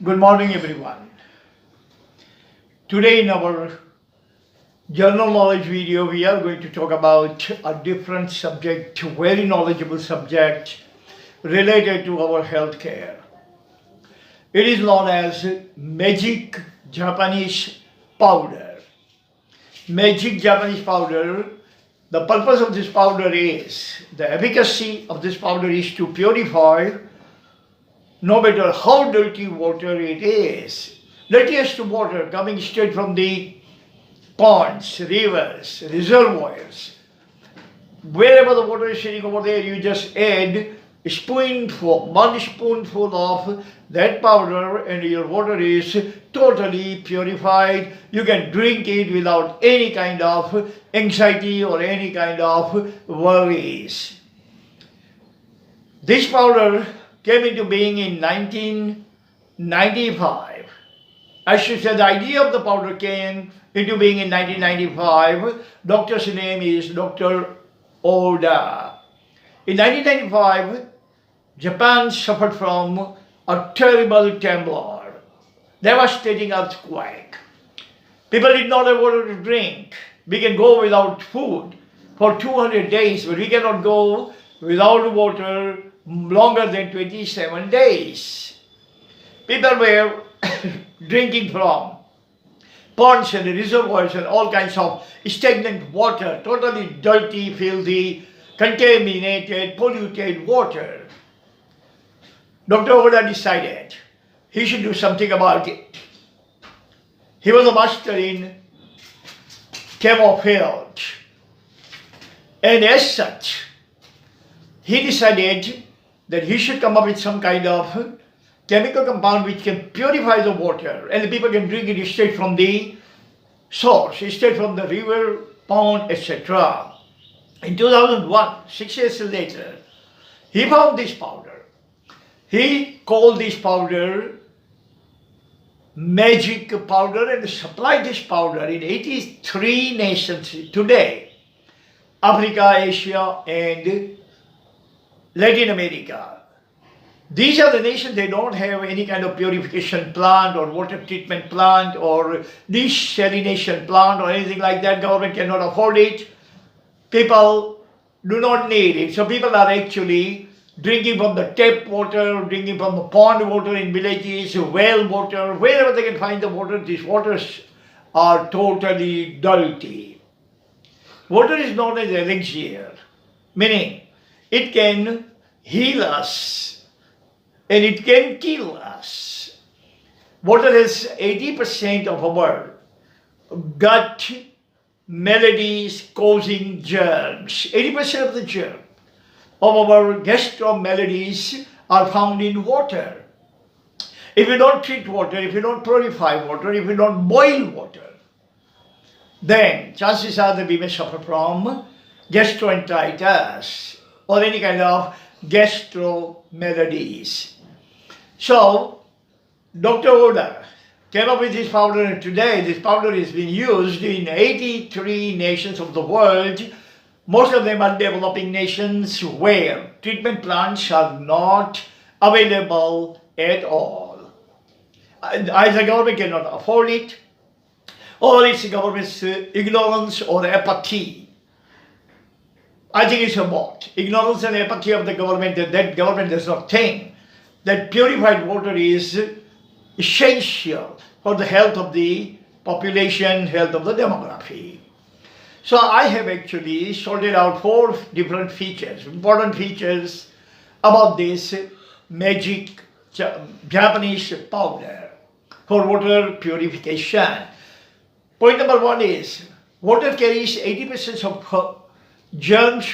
Good morning, everyone. Today, in our general knowledge video, we are going to talk about a different subject, very knowledgeable subject related to our healthcare. It is known as magic Japanese powder. Magic Japanese powder. The purpose of this powder is, the efficacy of this powder is to purify no matter how dirty water it is. Dirtiest water coming straight from the ponds, rivers, reservoirs. Wherever the water is sitting over there, you just add one spoonful of that powder and your water is totally purified. You can drink it without any kind of anxiety or any kind of worries. This powder came into being in 1995. I should say the idea of the powder came into being in 1995. Doctor's name is Dr. Oda. In 1995, Japan suffered from a terrible tremor, devastating earthquake. People did not have water to drink. We can go without food for 200 days, but we cannot go without water longer than 27 days. People were drinking from ponds and reservoirs and all kinds of stagnant water, totally dirty, filthy, contaminated, polluted water. Dr. Oda decided he should do something about it. He was a master in camouflage, and as such, he decided that he should come up with some kind of chemical compound which can purify the water and the people can drink it straight from the source, straight from the river, pond, etc. In 2001, 6 years later, he found this powder. He called this powder magic powder and supplied this powder in 83 nations today: Africa, Asia, and Latin America. These are the nations, they don't have any kind of purification plant or water treatment plant or desalination plant or anything like that. Government cannot afford it. People do not need it. So people are actually drinking from the tap water, drinking from the pond water in villages, well water, wherever they can find the water. These waters are totally dirty. Water is known as ELIXIR, meaning it can heal us and it can kill us. Water has 80% of our gut maladies causing germs. 80% of the germ of our gastro maladies are found in water. If you don't treat water, if you don't purify water, if you don't boil water, then chances are that we may suffer from gastroenteritis or any kind of gastro maladies. So, Dr. Oda came up with this powder, and today this powder is being used in 83 nations of the world. Most of them are developing nations where treatment plants are not available at all. Either the government cannot afford it, or it's the government's ignorance or apathy. I think it's both. Ignorance and apathy of the government, that government does not think that purified water is essential for the health of the population, health of the demography. So I have actually sorted out 4 different features, important features about this magic Japanese powder for water purification. Point number 1 is, water carries 80% of germs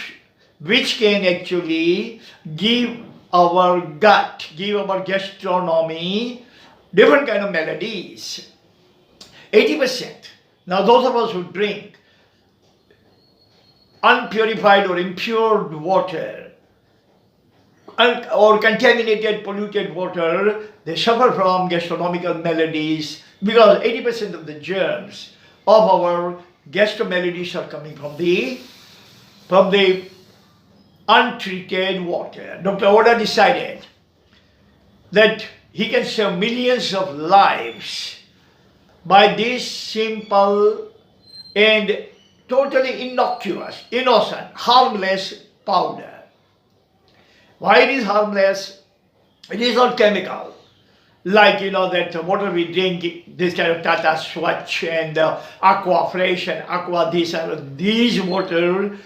which can actually give our gut, give our gastronomy different kind of maladies. 80%. Now those of us who drink unpurified or impure water or contaminated, polluted water, they suffer from gastronomical maladies because 80% of the germs of our gastro maladies are coming from the untreated water. Dr. Oda decided that he can save millions of lives by this simple and totally innocuous, innocent, harmless powder. Why it is harmless? It is not chemical. Like, that water we drink, this kind of Tata Swatch and Aqua Fresh and Aqua this and these water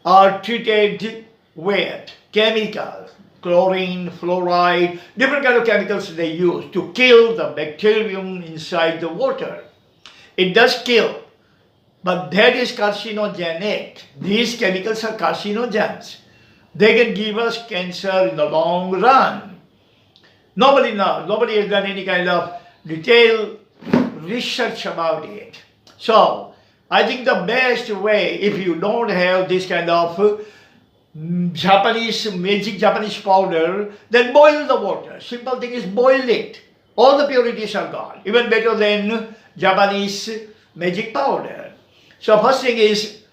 are treated with chemicals, chlorine, fluoride, different kind of chemicals they use to kill the bacterium inside the water. It does kill, but that is carcinogenic. These chemicals are carcinogens. They can give us cancer in the long run. Nobody knows. Nobody has done any kind of detailed research about it. So, I think the best way, if you don't have this kind of magic Japanese powder, then boil the water. Simple thing is boil it. All the purities are gone. Even better than Japanese magic powder. So first thing is,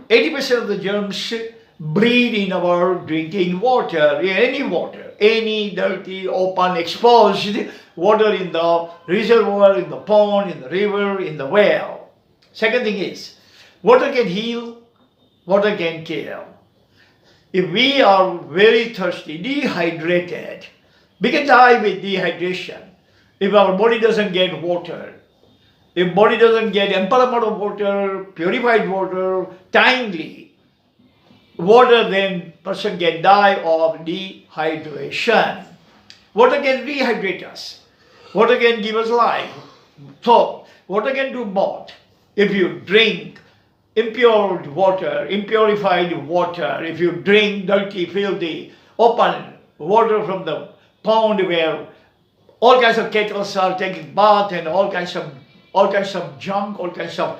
80% of the germs breed in our drinking water, any dirty, open, exposed water in the reservoir, in the pond, in the river, in the well. Second thing is, water can heal, water can kill. If we are very thirsty, dehydrated, we can die with dehydration. If our body doesn't get water, if body doesn't get ample amount of water, purified water, timely water, then person can die of dehydration. Water can rehydrate us. Water can give us life. So, water can do both. If you drink impure water, impurified water, if you drink dirty, filthy, open water from the pond where all kinds of kettles are taking bath and all kinds of junk, all kinds of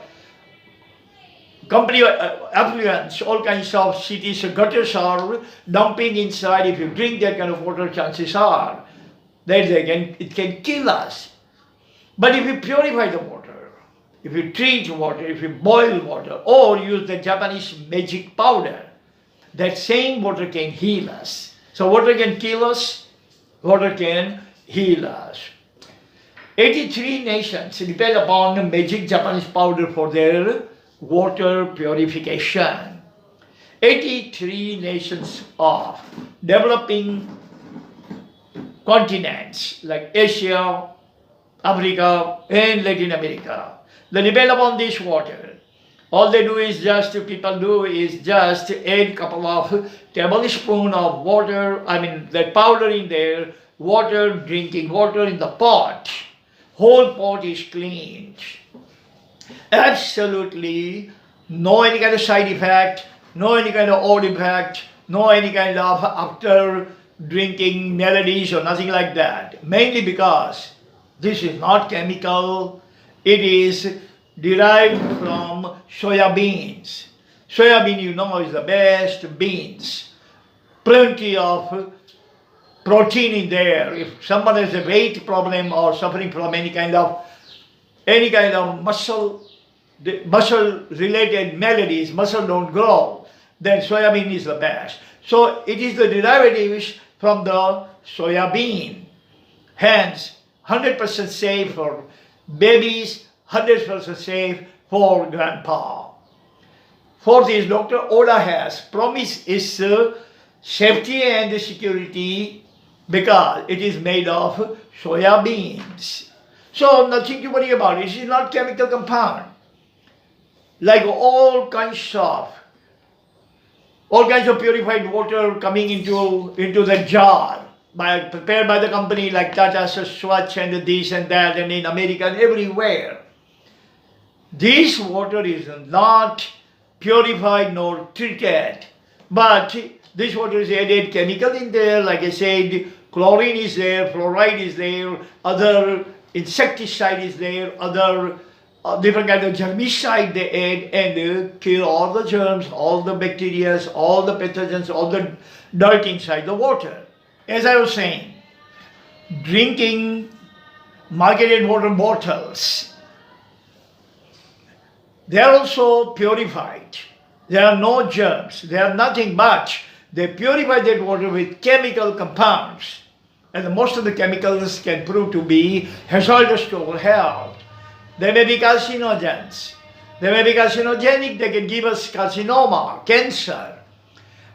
company affluents, all kinds of cities, gutters are dumping inside. If you drink that kind of water, chances are that it can kill us. But if you purify the water, if you treat water, if you boil water, or use the Japanese magic powder, that same water can heal us. So water can kill us, water can heal us. 83 nations depend upon the magic Japanese powder for their water purification. 83 nations of developing continents like Asia, Africa, and Latin America. They depend upon this water. All they do is just add a couple of tablespoons of water, that powder in there, water, drinking water in the pot. Whole pot is cleaned. Absolutely no any kind of side effect, no any kind of odd effect, no any kind of after drinking maladies or nothing like that. Mainly because this is not chemical, it is derived from soya beans. Soya bean, is the best beans. Plenty of protein in there. If someone has a weight problem or suffering from any kind of muscle related maladies, muscle don't grow, then soya bean is the best. So it is the derivatives from the soya bean. Hence, 100% safe for babies, 100% safe for grandpa. Fourth is Dr. Oda has promised its safety and security because it is made of soya beans. So nothing to worry about. It is not chemical compound. Like all kinds of purified water coming into the jar, prepared by the company like Tata Swatch and this and that, and in America and everywhere. This water is not purified nor treated, but this water is added chemical in there. Like I said, chlorine is there, fluoride is there, other insecticide is there, other different kind of germicide they add and kill all the germs, all the bacteria, all the pathogens, all the dirt inside the water. As I was saying, drinking marketed water bottles, they are also purified. There are no germs. They are nothing but they purify that water with chemical compounds. and most of the chemicals can prove to be hazardous to our health. They may be carcinogens. They may be carcinogenic. They can give us carcinoma, cancer.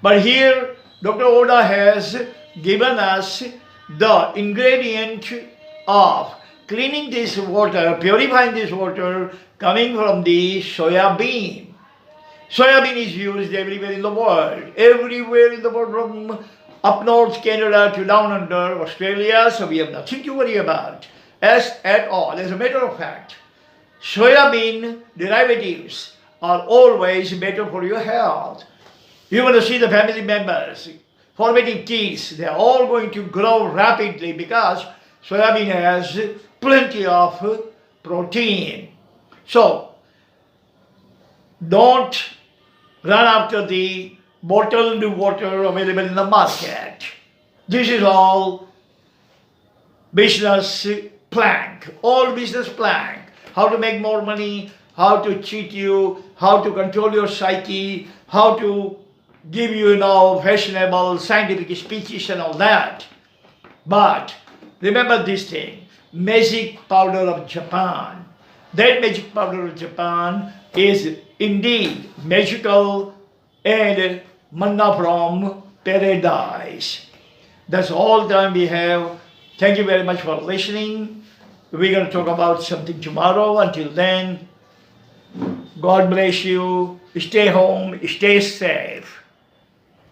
But here, Dr. Oda has given us the ingredient of cleaning this water, purifying this water coming from the soya bean. Soya bean is used everywhere in the world. Everywhere in the world, from up north Canada to down under Australia, so we have nothing to worry about at all. As a matter of fact, soya bean derivatives are always better for your health. You want to see the family members, formative kids, they are all going to grow rapidly because soya bean has plenty of protein. So, don't run after the bottled water available in the market. This is all business plank, all business plank. How to make more money, how to cheat you, how to control your psyche, how to give you, fashionable scientific speeches and all that. But remember this thing, magic powder of Japan. That magic powder of Japan is indeed magical and manna from paradise. That's all time we have. Thank you very much for listening. We're going to talk about something tomorrow. Until then, God bless you. Stay home. Stay safe.